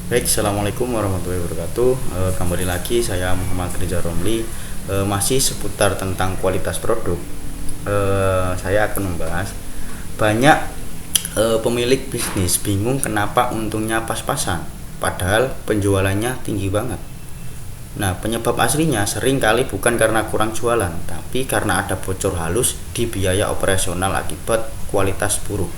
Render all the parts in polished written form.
Baik, assalamualaikum warahmatullahi wabarakatuh. Kembali lagi saya Muhammad Rizal Romli. Masih seputar tentang kualitas produk. Saya akan membahas banyak pemilik bisnis bingung kenapa untungnya pas-pasan, padahal penjualannya tinggi banget. Nah, penyebab aslinya sering kali bukan karena kurang jualan, tapi karena ada bocor halus di biaya operasional akibat kualitas buruk.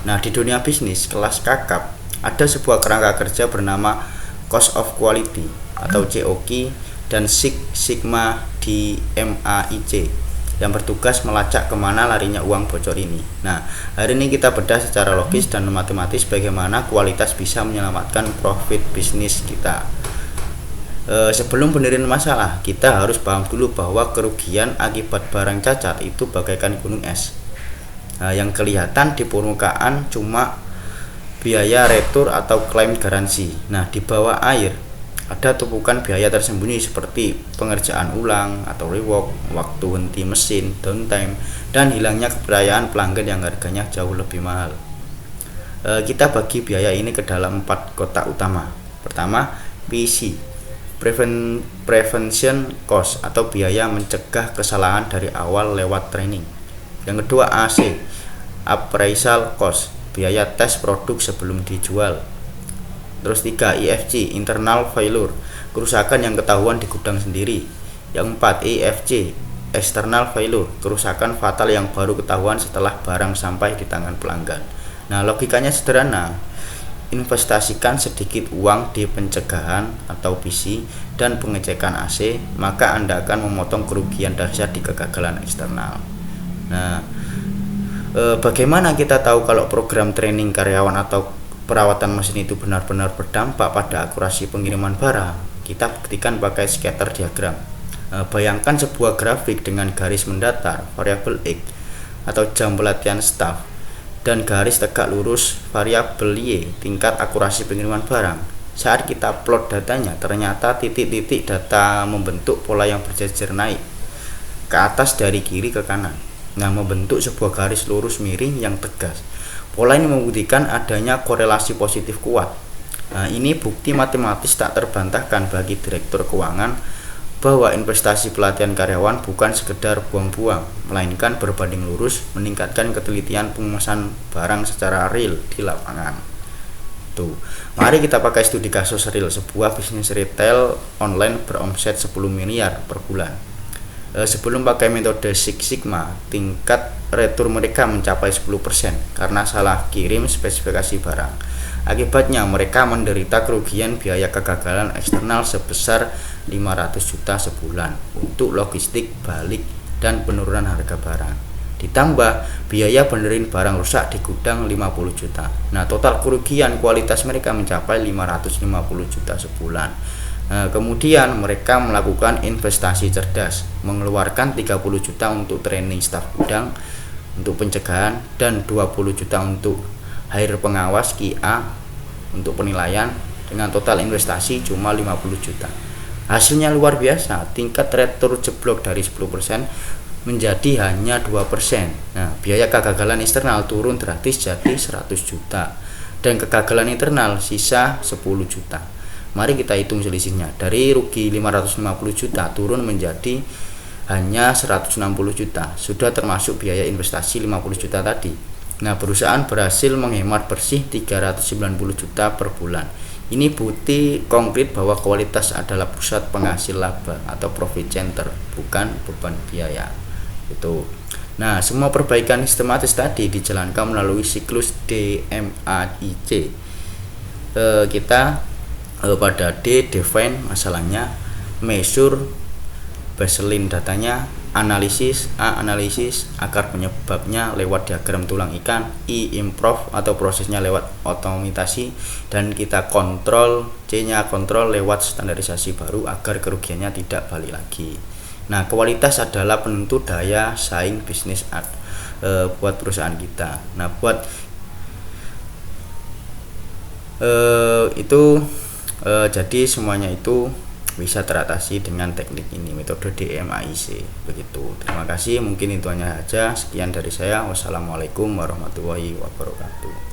Nah, di dunia bisnis kelas kakap ada sebuah kerangka kerja bernama Cost of Quality atau COQ dan Six Sigma di MAIC yang bertugas melacak kemana larinya uang bocor ini. Nah, hari ini kita bedah secara logis dan matematis bagaimana kualitas bisa menyelamatkan profit bisnis kita. Sebelum benerin masalah, kita harus paham dulu bahwa kerugian akibat barang cacat itu bagaikan gunung es. Yang kelihatan di permukaan cuma biaya retur atau klaim garansi. Nah, di bawah air ada tumpukan biaya tersembunyi seperti pengerjaan ulang atau rework, waktu henti mesin, downtime, dan hilangnya kepercayaan pelanggan yang harganya jauh lebih mahal. Kita bagi biaya ini ke dalam 4 kotak utama. Pertama, PC, prevention cost atau biaya mencegah kesalahan dari awal lewat training. Yang kedua, AC, appraisal cost, biaya tes produk sebelum dijual. Terus 3, IFC, internal failure, kerusakan yang ketahuan di gudang sendiri. Yang 4, EFC, external failure, kerusakan fatal yang baru ketahuan setelah barang sampai di tangan pelanggan. Nah, logikanya sederhana. Investasikan sedikit uang di pencegahan atau PC dan pengecekan AC, maka Anda akan memotong kerugian dahsyat di kegagalan eksternal. Nah, bagaimana kita tahu kalau program training karyawan atau perawatan mesin itu benar-benar berdampak pada akurasi pengiriman barang? Kita buktikan pakai scatter diagram. Bayangkan sebuah grafik dengan garis mendatar, variabel X, atau jam pelatihan staff, dan garis tegak lurus variabel Y, tingkat akurasi pengiriman barang. Saat kita plot datanya, ternyata titik-titik data membentuk pola yang berjejer naik ke atas dari kiri ke kanan. Nah, membentuk sebuah garis lurus miring yang tegas. Pola ini membuktikan adanya korelasi positif kuat. Nah, ini bukti matematis tak terbantahkan bagi direktur keuangan bahwa investasi pelatihan karyawan bukan sekedar buang-buang, melainkan berbanding lurus meningkatkan ketelitian pemesanan barang secara real di lapangan. Tuh, mari kita pakai studi kasus real sebuah bisnis retail online beromset 10 miliar per bulan. Sebelum pakai metode Six Sigma, tingkat retur mereka mencapai 10% karena salah kirim spesifikasi barang. Akibatnya mereka menderita kerugian biaya kegagalan eksternal sebesar 500 juta sebulan untuk logistik balik dan penurunan harga barang. Ditambah biaya benerin barang rusak di gudang 50 juta. Nah, total kerugian kualitas mereka mencapai 550 juta sebulan. Kemudian mereka melakukan investasi cerdas, mengeluarkan 30 juta untuk training staf gudang untuk pencegahan dan 20 juta untuk hire pengawas QA untuk penilaian, dengan total investasi cuma 50 juta. Hasilnya luar biasa, tingkat retur jeblok dari 10% menjadi hanya 2%. Nah, biaya kegagalan eksternal turun drastis jadi 100 juta dan kegagalan internal sisa 10 juta. Mari kita hitung selisihnya. Dari rugi 550 juta turun menjadi hanya 160 juta. Sudah termasuk biaya investasi 50 juta tadi. Nah, perusahaan berhasil menghemat bersih 390 juta per bulan. Ini bukti konkret bahwa kualitas adalah pusat penghasil laba atau profit center, bukan beban biaya. Itu. Nah, semua perbaikan sistematis tadi dijalankan melalui siklus DMAIC. Kita pada D define masalahnya, measure baseline datanya, analisis, A analisis akar penyebabnya lewat diagram tulang ikan, I improve atau prosesnya lewat otomatisasi, dan kita kontrol, C nya kontrol lewat standarisasi baru agar kerugiannya tidak balik lagi. Nah, kualitas adalah penentu daya saing bisnis buat perusahaan kita. Nah, buat jadi semuanya itu bisa teratasi dengan teknik ini, metode DMAIC begitu. Terima kasih, mungkin itu hanya saja. Sekian dari saya. Wassalamualaikum warahmatullahi wabarakatuh.